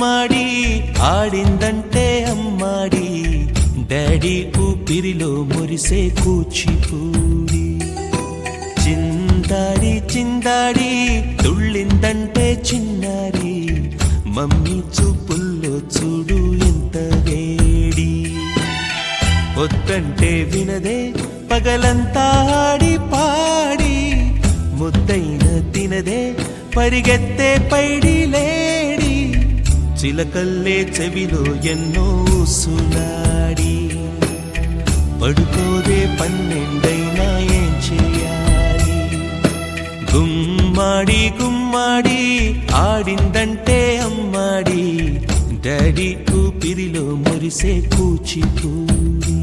గుమ్మాడి ఆడిందంటే అమ్మాడి డాడీ ఊపిరిలో మురిసే కూచిపూడి చిందాడి చిందాడి తుళ్ళిందంటే చిన్నారి మమ్మీ చూపుల్లో చూడు ఎంత వేడి వద్దంటే వినదే పగలంతా ఆడి పాడి ముద్దైన తినదే పరిగెత్తే పైడి లేడి చిలకల్లే చెవిలో ఎన్నో సులాడి పడుకోదే పన్నెండైనా ఏం చేయాలి గుమ్మాడి గుమ్మాడి ఆడిందంటే అమ్మాడి డాడీ ఊపిరిలో మురిసే కూచిపూడి